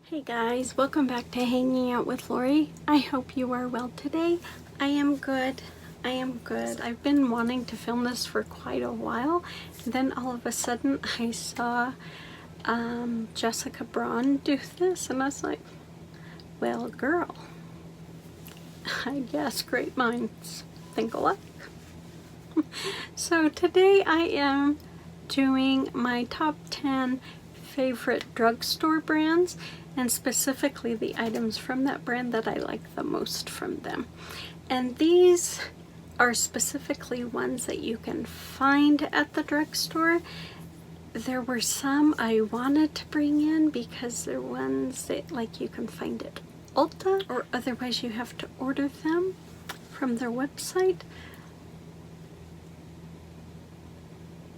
Hey guys, welcome back to Hanging Out with Lori. I hope you are well today. I am good. I've been wanting to film this for quite a while, and then all of a sudden I saw Jessica Braun do this, and I was like, well, girl, I guess great minds think alike. So today I am doing my top 10 favorite drugstore brands, and specifically the items from that brand that I like the most from them. And these are specifically ones that you can find at the drugstore. There were some I wanted to bring in because they're ones that like you can find at Ulta, or otherwise you have to order them from their website.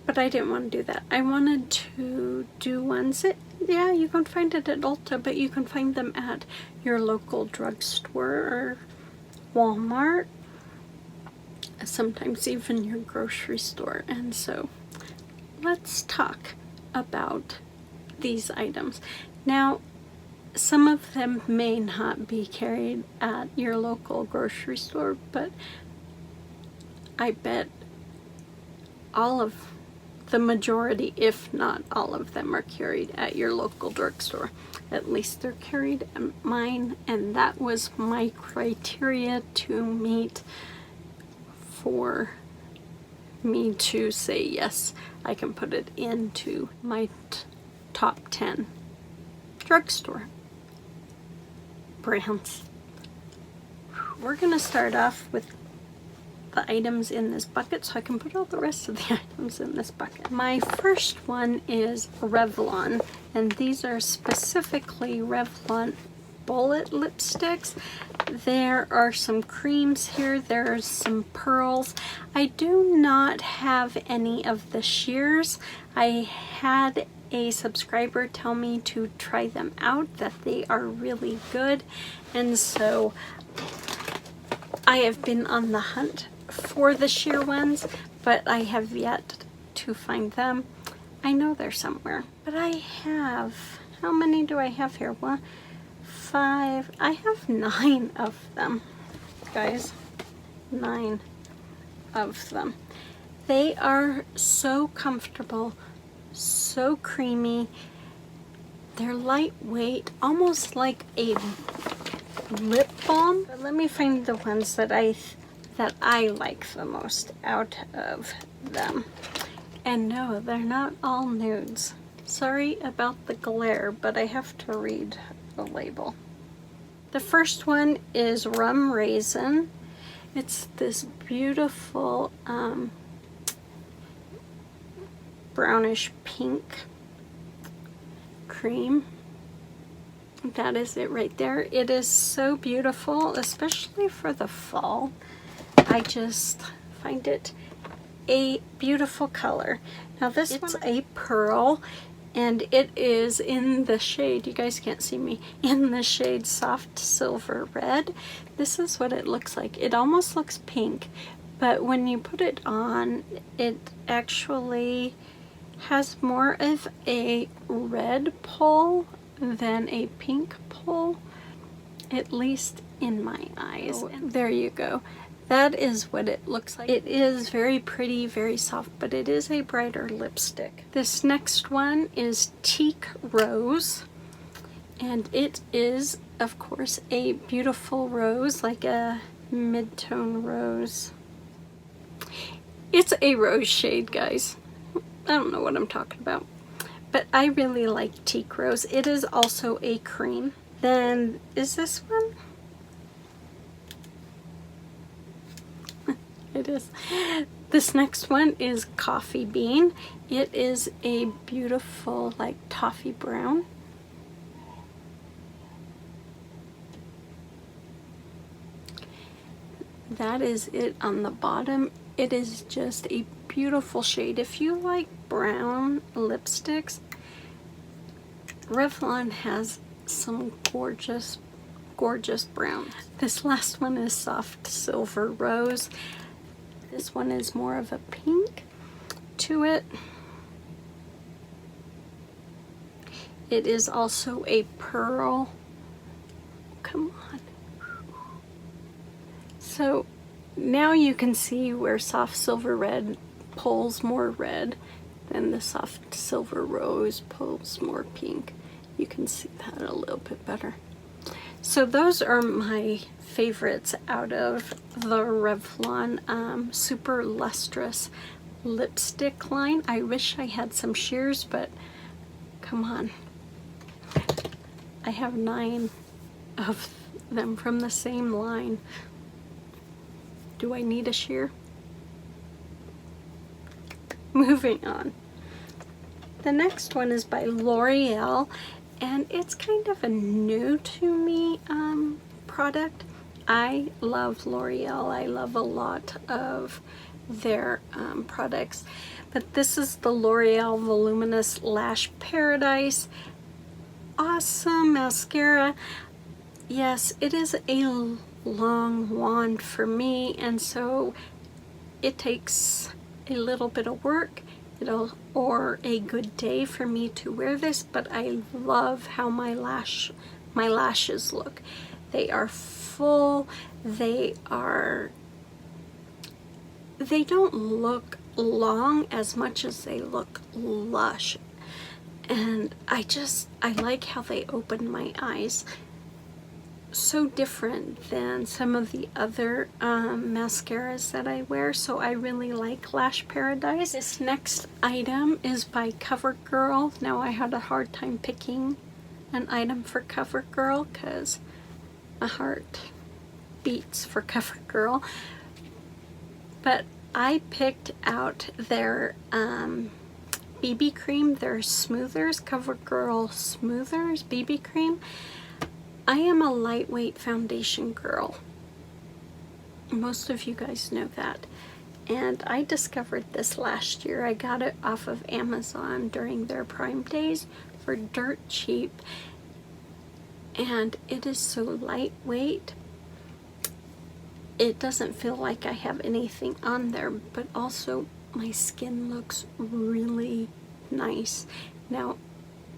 But I didn't want to do that. I wanted to do ones that, yeah, you can find it at Ulta, but you can find them at your local drugstore or Walmart, sometimes even your grocery store. And so let's talk about these items. Now, some of them may not be carried at your local grocery store, but I bet the majority, if not all of them, are carried at your local drugstore. At least they're carried at mine, and that was my criteria to meet for me to say yes, I can put it into my top 10 drugstore brands. We're gonna start off with the items in this bucket so I can put all the rest of the items in this bucket. My first one is Revlon, and these are specifically Revlon bullet lipsticks. There are some creams here, there's some pearls. I do not have any of the sheers. I had a subscriber tell me to try them out, that they are really good, and so I have been on the hunt for the sheer ones, but I have yet to find them. I know they're somewhere, but I have, how many do I have here? 1, 5, I have 9 of them, guys. 9 of them. They are so comfortable, so creamy. They're lightweight, almost like a lip balm. But let me find the ones that I like the most out of them. And no, they're not all nudes. Sorry about the glare, but I have to read the label. The first one is Rum Raisin. It's this beautiful brownish pink cream. That is it right there. It is so beautiful, especially for the fall. I just find it a beautiful color. Now this one's a pearl, and it is in the shade, you guys can't see me, in the shade Soft Silver Red. This is what it looks like. It almost looks pink, but when you put it on, it actually has more of a red pull than a pink pull, at least in my eyes. Oh, there you go. That is what it looks like. It is very pretty, very soft, but it is a brighter lipstick. This next one is Teak Rose, and it is, of course, a beautiful rose, like a mid-tone rose. It's a rose shade, guys. I don't know what I'm talking about, but I really like Teak Rose. It is also a cream. Then, is this one? It is. This next one is Coffee Bean. It is a beautiful, like, toffee brown. That is it on the bottom. It is just a beautiful shade. If you like brown lipsticks, Revlon has some gorgeous, gorgeous brown. This last one is Soft Silver Rose. This one is more of a pink to it. It is also a pearl. Come on. So now you can see where soft silver red pulls more red than the soft silver rose pulls more pink. You can see that a little bit better. So those are my favorites out of the Revlon Superlusterous lipstick line. I wish I had some sheers, but come on. I have 9 of them from the same line. Do I need a sheer? Moving on. The next one is by L'Oreal, and it's kind of a new to me product. I love L'Oreal. I love a lot of their products, but this is the L'Oreal Voluminous Lash Paradise. Awesome mascara. Yes, it is a long wand for me, and so it takes a little bit of work or a good day for me to wear this, but I love how my lashes look. They are full. They don't look long as much as they look lush, and I like how they open my eyes. So different than some of the other mascaras that I wear, so I really like Lash Paradise. This next item is by CoverGirl. Now I had a hard time picking an item for CoverGirl because my heart beats for CoverGirl, but I picked out their BB cream, their smoothers, CoverGirl Smoothers BB cream. I am a lightweight foundation girl. Most of you guys know that. And I discovered this last year. I got it off of Amazon during their Prime Days for dirt cheap. And it is so lightweight. It doesn't feel like I have anything on there, but also my skin looks really nice. Now,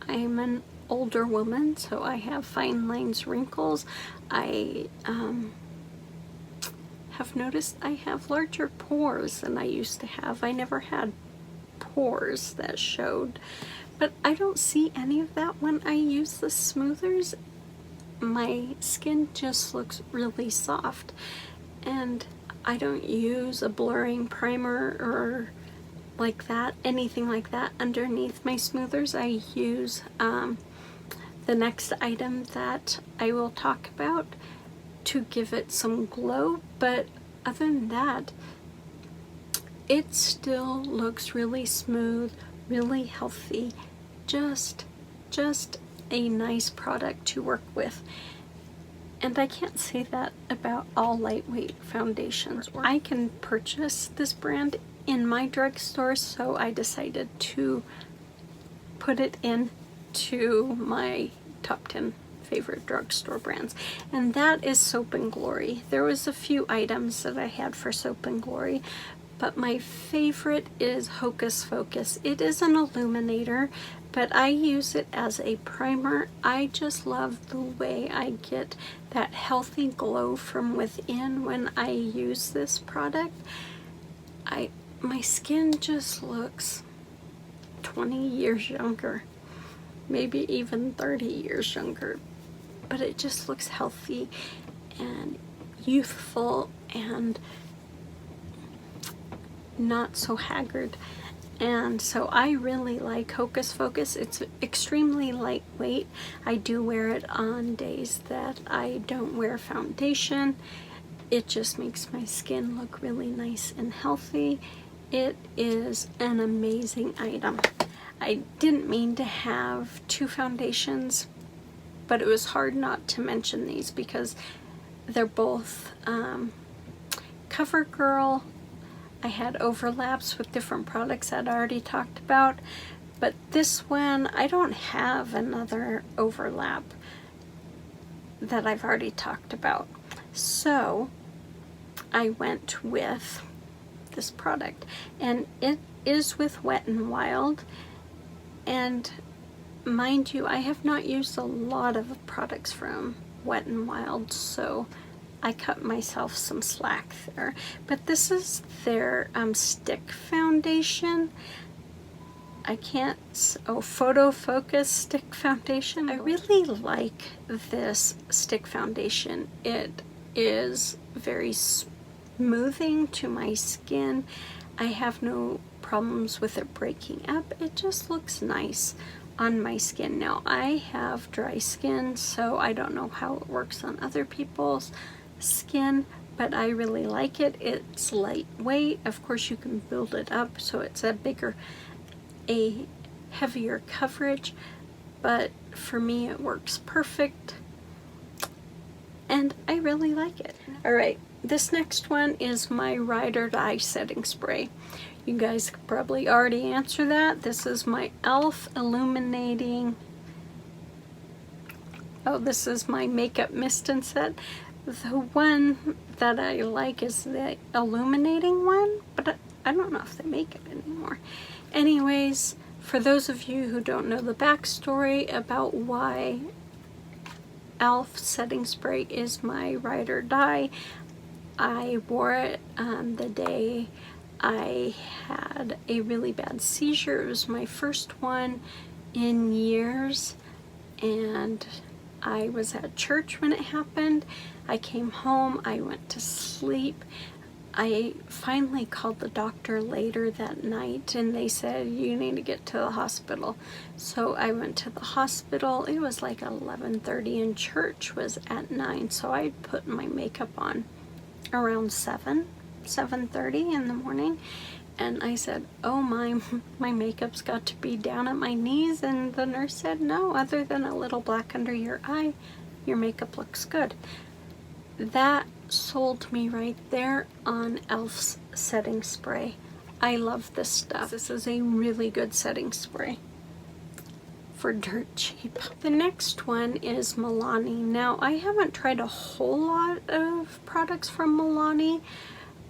I'm an older woman, so I have fine lines, wrinkles. I have noticed I have larger pores than I used to have. I never had pores that showed, but I don't see any of that when I use the smoothers. My skin just looks really soft, and I don't use a blurring primer or like that, anything like that underneath my smoothers. I use the next item that I will talk about to give it some glow, but other than that, it still looks really smooth, really healthy, just a nice product to work with. And I can't say that about all lightweight foundations. I can purchase this brand in my drugstore, so I decided to put it into my top 10 favorite drugstore brands, and that is Soap and Glory. There was a few items that I had for Soap and Glory, but my favorite is Hocus Focus. It is an illuminator, but I use it as a primer. I just love the way I get that healthy glow from within when I use this product. My skin just looks 20 years younger, maybe even 30 years younger, but it just looks healthy and youthful and not so haggard. And so I really like Hocus Focus. It's extremely lightweight. I do wear it on days that I don't wear foundation. It just makes my skin look really nice and healthy. It is an amazing item. I didn't mean to have 2 foundations, but it was hard not to mention these because they're both CoverGirl. I had overlaps with different products I'd already talked about, but this one, I don't have another overlap that I've already talked about. So I went with this product, and it is with Wet n Wild, and mind you, I have not used a lot of products from Wet n Wild, so I cut myself some slack there. But this is their stick foundation. I can't, Photo Focus stick foundation. I really like this stick foundation. It is very smoothing to my skin. I have no problems with it breaking up. It just looks nice on my skin. Now, I have dry skin, so I don't know how it works on other people's skin, but I really like it. It's lightweight. Of course, you can build it up so it's a heavier coverage, but for me it works perfect and I really like it. Alright, this next one is my Ride or Die setting spray. You guys could probably already answer that. This is my e.l.f. Illuminating, this is my Makeup Mist and Set. The one that I like is the illuminating one, but I don't know if they make it anymore. Anyways, for those of you who don't know the backstory about why e.l.f. setting spray is my Ride or Die, I wore it the day I had a really bad seizure. It was my first one in years, and I was at church when it happened. I came home, I went to sleep. I finally called the doctor later that night and they said, you need to get to the hospital. So I went to the hospital. It was like 11:30 and church was at 9. So I put my makeup on around 7:30 in the morning. And I said, oh my makeup's got to be down at my knees. And the nurse said, no, other than a little black under your eye, your makeup looks good. That sold me right there on e.l.f.'s setting spray. I love this stuff. This is a really good setting spray for dirt cheap. The next one is Milani. Now, I haven't tried a whole lot of products from Milani,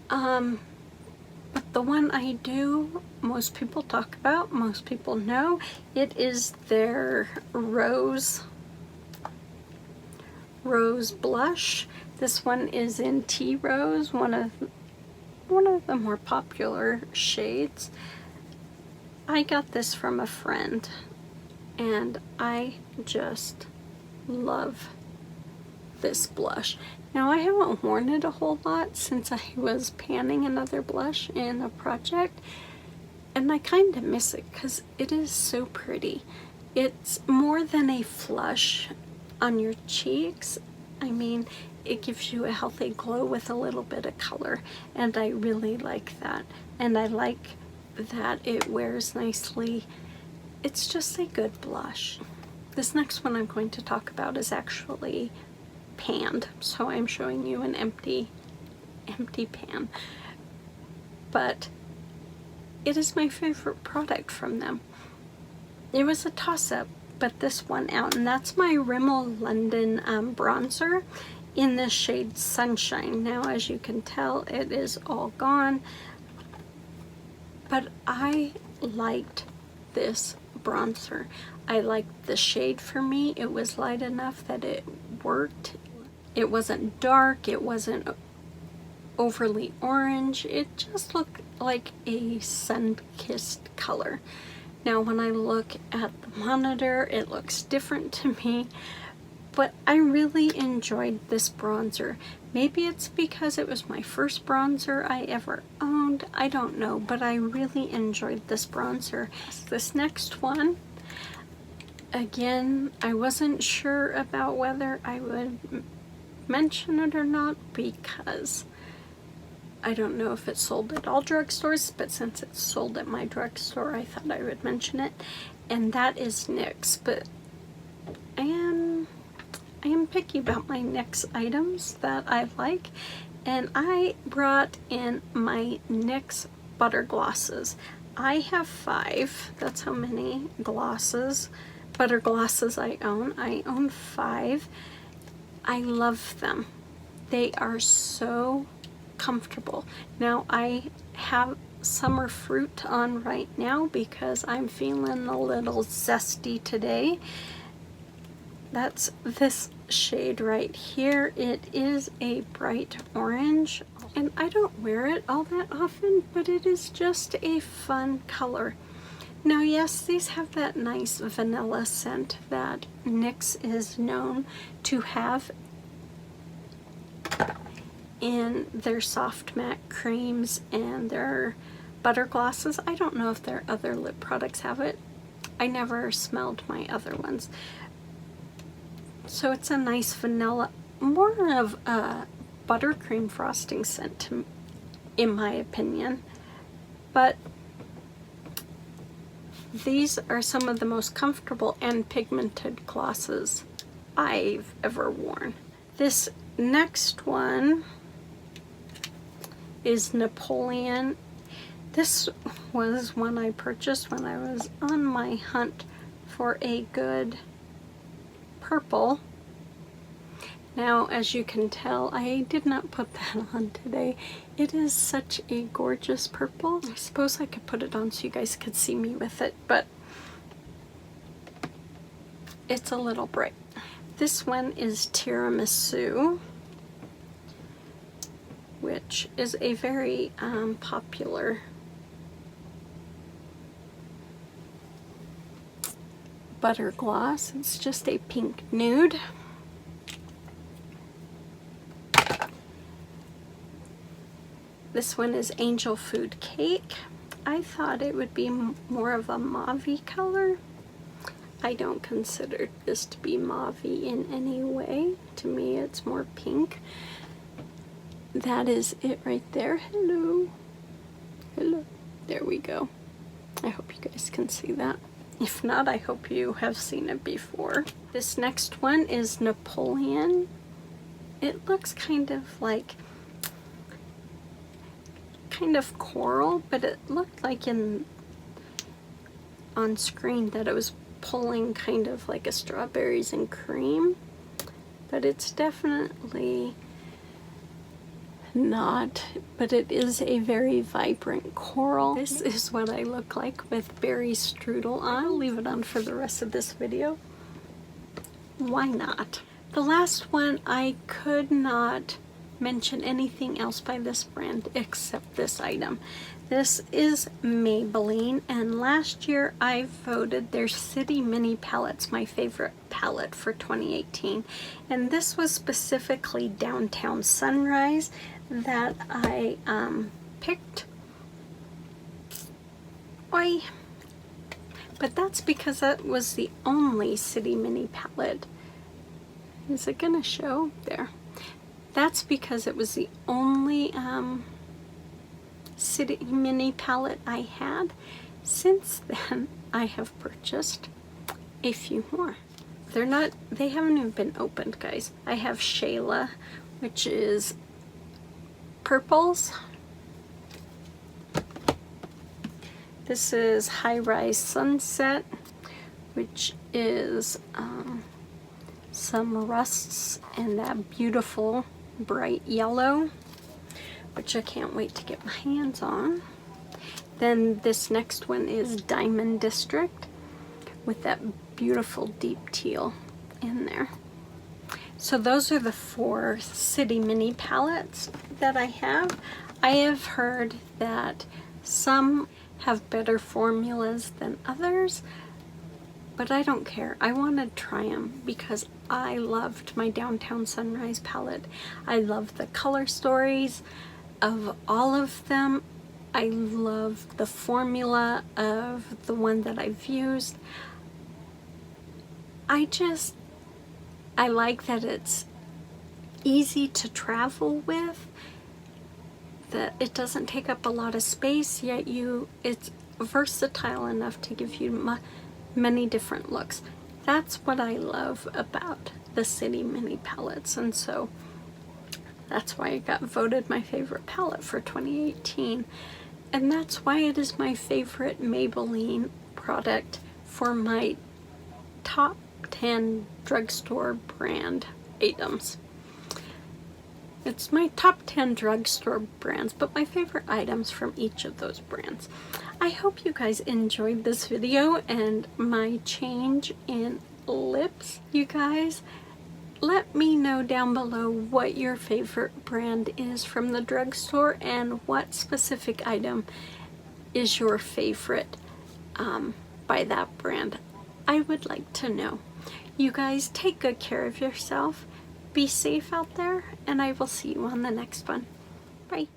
but the one I do, most people talk about, most people know, it is their Rose Blush. This one is in Tea Rose, one of the more popular shades. I got this from a friend, and I just love this blush. Now, I haven't worn it a whole lot since I was panning another blush in a project, and I kind of miss it because it is so pretty. It's more than a flush on your cheeks. I mean, it gives you a healthy glow with a little bit of color, and I really like that. And I like that it wears nicely. It's just a good blush. This next one I'm going to talk about is actually panned, so I'm showing you an empty pan. But it is my favorite product from them. It was a toss-up, but this one out, and that's my Rimmel London bronzer in the shade Sunshine. Now, as you can tell, it is all gone, but I liked this bronzer. I liked the shade for me. It was light enough that it worked. It wasn't dark, it wasn't overly orange. It just looked like a sun-kissed color. Now, when I look at the monitor, it looks different to me, but I really enjoyed this bronzer. Maybe it's because it was my first bronzer I ever owned, I don't know, but I really enjoyed this bronzer. This next one, again, I wasn't sure about whether I would mention it or not because I don't know if it's sold at all drugstores, but since it's sold at my drugstore, I thought I would mention it, and that is NYX. But I am picky about my NYX items that I like, and I brought in my NYX Butter Glosses. I have 5. That's how many butter glosses I own. I own 5. I love them. They are so comfortable. Now, I have Summer Fruit on right now because I'm feeling a little zesty today. That's this shade right here. It is a bright orange, and I don't wear it all that often, but it is just a fun color. Now, yes, these have that nice vanilla scent that NYX is known to have in their soft matte creams and their butter glosses. I don't know if their other lip products have it. I never smelled my other ones. So it's a nice vanilla, more of a buttercream frosting scent in my opinion. But these are some of the most comfortable and pigmented glosses I've ever worn. This next one is Napoleon. This was one I purchased when I was on my hunt for a good purple. Now, as you can tell, I did not put that on today. It is such a gorgeous purple. I suppose I could put it on so you guys could see me with it, but it's a little bright. This one is Tiramisu, which is a very popular butter gloss. It's just a pink nude. This one is Angel Food Cake. I thought it would be more of a mauve-y color. I don't consider this to be mauve-y in any way. To me, it's more pink. That is it right there. Hello. Hello. There we go. I hope you guys can see that. If not, I hope you have seen it before. This next one is Napoleon. It looks kind of like coral, but it looked like on screen that it was pulling kind of like a strawberries and cream, but it's definitely not, but it is a very vibrant coral. This is what I look like with berry strudel on. I'll leave it on for the rest of this video. Why not? The last one, I could not mention anything else by this brand except this item. This is Maybelline, and last year I voted their City Mini palettes my favorite palette for 2018, and this was specifically Downtown Sunrise that I picked. But that's because that was the only City Mini palette. Is it gonna show? There. That's because it was the only City Mini palette I had. Since then, I have purchased a few more. They haven't even been opened, guys. I have Shayla, which is purples. This is High Rise Sunset, which is some rusts and that beautiful bright yellow, which I can't wait to get my hands on. Then this next one is Diamond District with that beautiful deep teal in there. So those are the 4 City Mini palettes that I have. I have heard that some have better formulas than others, but I don't care. I want to try them because I loved my Downtown Sunrise palette. I love the color stories of all of them. I love the formula of the one that I've used. I like that it's easy to travel with, that it doesn't take up a lot of space, yet it's versatile enough to give you many different looks. That's what I love about the City Mini palettes, and so that's why it got voted my favorite palette for 2018. And that's why it is my favorite Maybelline product for my top 10 drugstore brand items. It's my top 10 drugstore brands, but my favorite items from each of those brands. I hope you guys enjoyed this video and my change in lips. You guys, let me know down below what your favorite brand is from the drugstore and what specific item is your favorite by that brand. I would like to know. You guys take good care of yourself. Be safe out there, and I will see you on the next one. Bye.